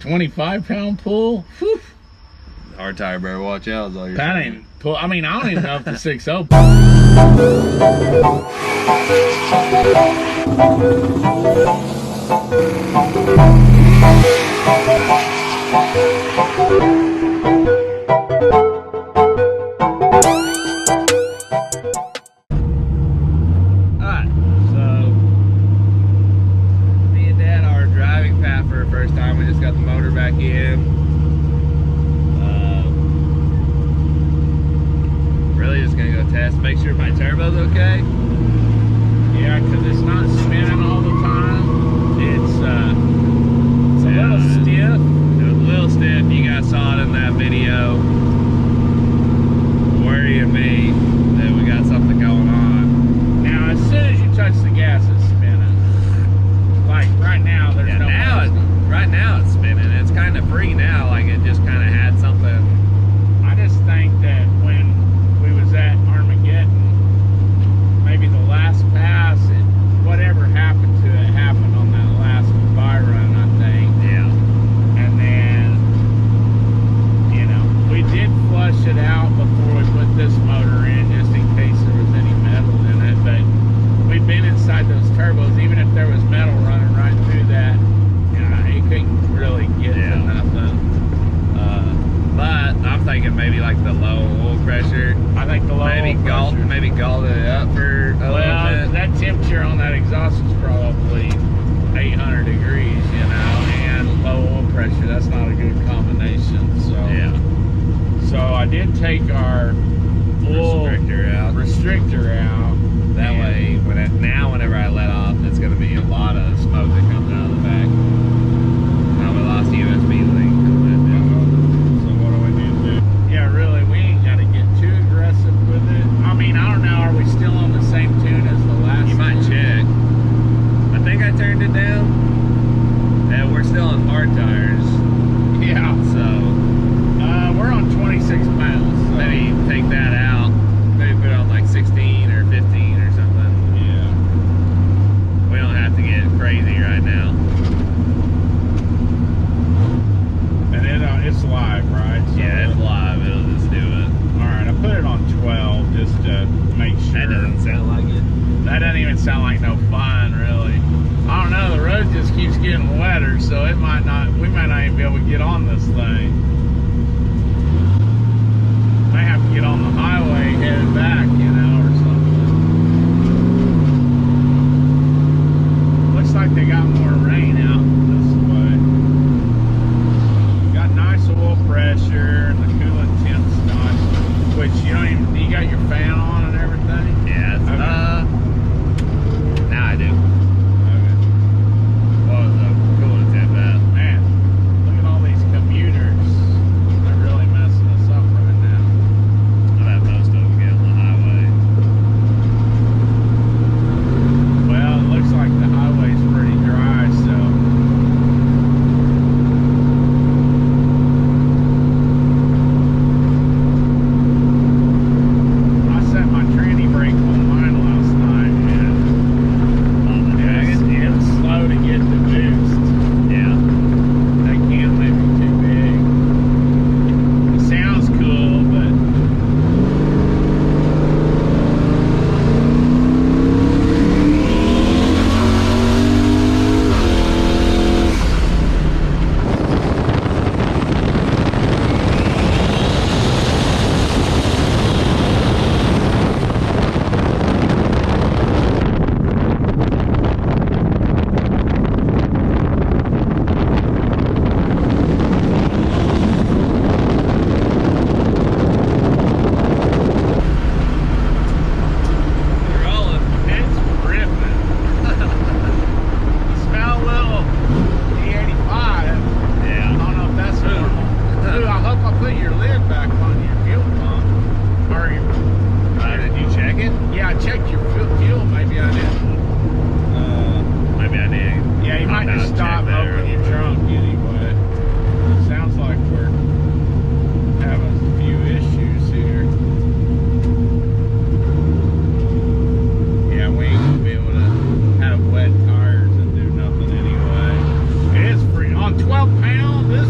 25-pound pull. Whew. Hard tire, better watch out. Is all you're That saying. ain't pull. I mean, I don't even know if the 6.0. Alright, so me and Dad are driving Pat for the first time. We just got the motor back in. Really just gonna go test, make sure my turbo's okay. Yeah, because it's not spinning all the time. It's a little stiff. It was a little stiff. You guys saw it in that video. Worrying me that we got something going on. Now, as soon as you touch the gas, it's spinning. Like right now, there's Yeah, no right now it's spinning. It's kind of free now. Like it just kind of had something. I just think that when we was at Armageddon, maybe the last pass, whatever happened to it happened on that last buy run, I think. Yeah. And then, you know, we did flush it out before we put this motor in, just in case there was any metal in it. But we've been inside those turbos, even if there was metal running right through that, it couldn't really get to nothing. But I'm thinking maybe like the low oil pressure. I think the low maybe oil pressure. maybe galled it up for a little bit. That temperature on that exhaust is probably 800 degrees, you know, and low oil pressure. That's not a good combination. So Yeah. So I did take our oil restrictor out. That way, whenever I let off, it's going to be a lot of smoke that comes out of the back. Now we lost the USB link. So what do we need to do? Yeah, really, we ain't got to get too aggressive with it. I mean, I don't know. Are we still on the same tune as the last? You might check. I think I turned it down. And we're still on hard tires. Yeah. So we're on 26 pounds. So. maybe take that out. Maybe put it on like 16 or 15 or something. Yeah. We don't have to get crazy right now. And it's live, right? So Yeah, it's live. It'll just do it. Alright, I put it on 12 just to make sure. That doesn't sound like it. That doesn't even sound like no fun, really. I don't know, the road just keeps getting wetter, so we might not even be able to get on this thing. Might have to get on the highway headed back, you know, or something. Looks like they got more rain out this way. Got nice oil pressure, and the coolant temp's nice. Which you got your fan on and everything? Yeah, it's, okay. now I do. Okay. What was the coolant temp at? Man, look at all these commuters. They're really messing us up right now. I've had most of them get on the highway. Well, it looks like the highway's pretty dry, so. I set my tranny brake on mine last night, and it was slow to get the boost. Yeah. That can may be too big. It sounds cool, but We're rolling. it's ripping. Smell a little E85. Yeah. I don't know if that's normal. Ooh, I hope I put your lid back on your fuel pump. Or Did you check it? yeah, I checked your fuel. Maybe I didn't. Maybe I did. Yeah, you might I'll just check stop and that open real your quick. trunk anyway. Sounds like we're having a few issues here. Yeah, we ain't gonna be able to have wet tires and do nothing anyway. It is free on 12 pounds. This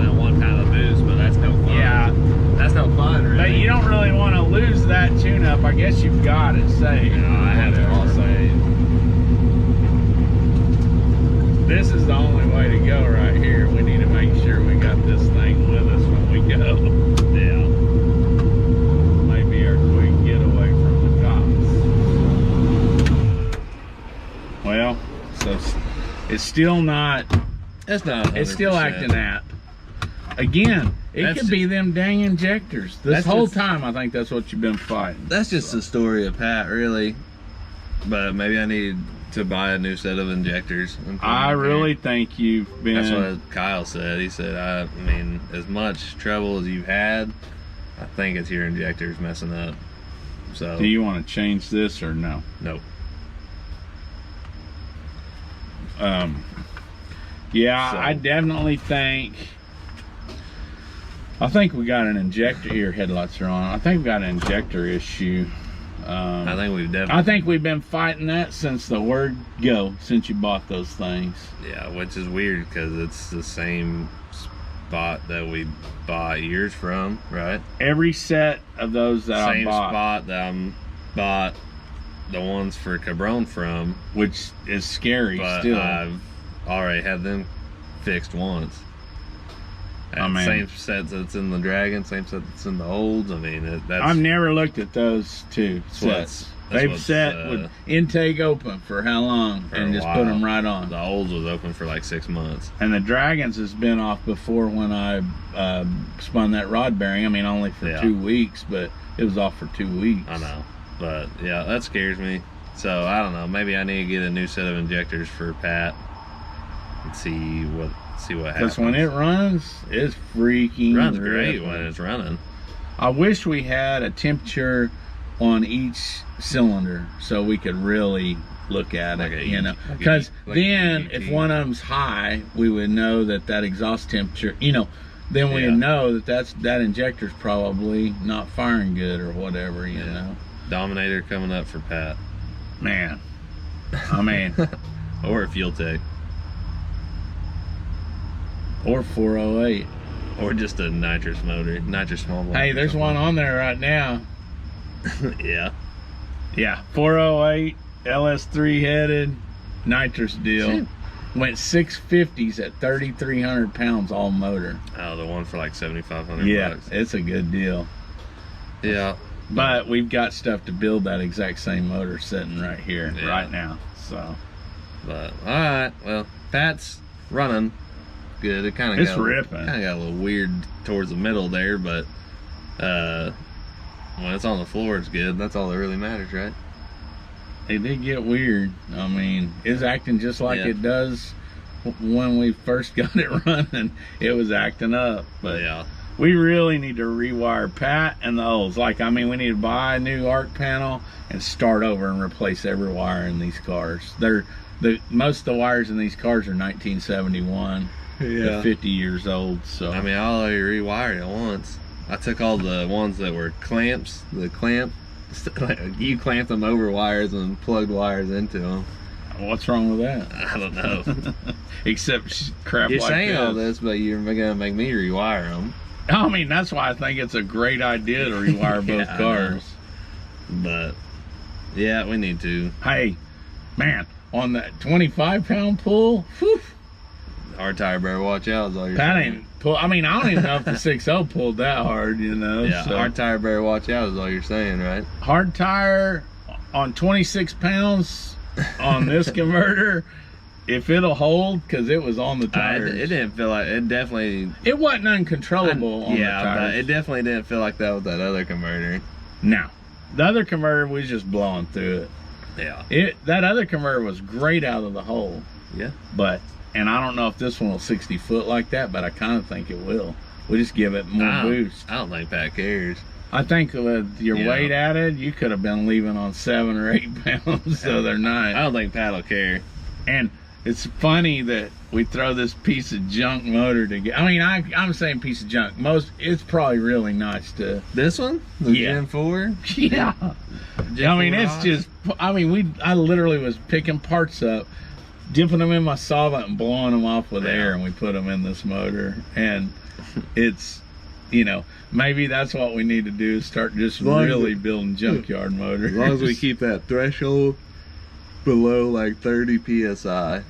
that one kind of boost, but that's no fun. Yeah. That's no fun, really. But you don't really want to lose that tune-up. I guess you've got it saved. No, I have it all saved. This is the only way to go right here. We need to make sure we got this thing with us when we go. Yeah. Maybe our quick getaway from the cops. Well, so it's still not. It's not 100%. It's still acting up. Again, it could be them dang injectors. This whole time, I think that's what you've been fighting. That's just the story of Pat, really. But maybe I need to buy a new set of injectors. I really think you've been. That's what Kyle said. He said, I mean, as much trouble as you've had, I think it's your injectors messing up. So. Do you want to change this or no? Nope. Yeah, So. I definitely think. I think we got an injector here. Headlights are on. I think we got an injector issue. I think we've definitely. I think we've been fighting that since the word go, since you bought those things. Yeah, which is weird because it's the same spot that we bought years from, right? Every set of those that Same I bought, spot that I bought the ones for Cabron from, which is scary but still. I've already had them fixed once. I mean, same set that's in the Dragon, same set that's in the Olds. I mean, that's. I've never looked at those two sets. They've set with intake open for how long, and just put them right on. The Olds was open for like 6 months. And the Dragons has been off before when I spun that rod bearing. I mean, only for 2 weeks, but it was off for 2 weeks. I know, but yeah, that scares me. So I don't know. Maybe I need to get a new set of injectors for Pat and see what happens. Because when it runs, it's freaking. Runs great when it's running. I wish we had a temperature on each cylinder so we could really look at it, you know. Because then, if one of them's high, we would know that exhaust temperature, you know. Then we would know that injector's probably not firing good or whatever, you know. Dominator coming up for Pat. Man, I mean, or a Fuel Tech. Or 408. Or just a nitrous motor, nitrous small block. Hey, there's one on there right now. Yeah. Yeah, 408, LS3 headed, nitrous deal. Went 650s at 3,300 pounds all motor. Oh, the one for like 7,500 bucks. It's a good deal. Yeah. But we've got stuff to build that exact same motor sitting right here, right now. So. But, all right. Well, Pat's running good. It kind of ripping. Kind of got a little weird towards the middle there, but when it's on the floor, it's good. That's all that really matters, right? It did get weird. I mean, it's acting just like it does when we first got it running. It was acting up, but we really need to rewire Pat and the Olds. Like, I mean, we need to buy a new arc panel and start over and replace every wire in these cars. Most of the wires in these cars are 1971. They're 50 years old. So I mean, I already rewired it once. I took all the ones that were clamps, you clamped them over wires and plugged wires into them. What's wrong with that? I don't know. Except crap you're like saying all this, but you're gonna make me rewire them. I mean, that's why I think it's a great idea to rewire both cars. But yeah, we need to. Hey, man, on that 25-pound pull, whew, hard tire better watch out is all you're Pat saying. ain't pull. I mean, I don't even know if the 6.0 pulled that hard, you know. Yeah, so. hard tire better watch out is all you're saying, right? Hard tire on 26 pounds on this converter, if it'll hold, because it was on the tires. It didn't feel like it. Definitely. It wasn't uncontrollable on the tires. But it definitely didn't feel like that with that other converter. No, the other converter was just blowing through it. Yeah. That other converter was great out of the hole. Yeah. And I don't know if this one will 60 foot like that, but I kind of think it will. We'll just give it more boost. I don't think Pat cares. I think with your weight added, you could have been leaving on 7 or 8 pounds the other night. I don't think Pat will care. And it's funny that we throw this piece of junk motor together. I mean, I'm saying piece of junk. It's probably really nice to. This one? The Gen 4? Yeah. I mean, it's just. I mean, I literally was picking parts up, dipping them in my solvent and blowing them off with air, and we put them in this motor. And it's, you know, maybe that's what we need to do, is start just really building junkyard motors. As long as we keep that threshold below like 30 psi,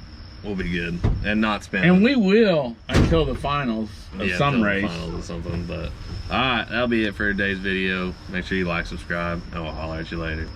we'll be good and not spend. And we will until the finals of some until the race. finals or something. But all right, that'll be it for today's video. Make sure you like, subscribe, and we'll holler at you later.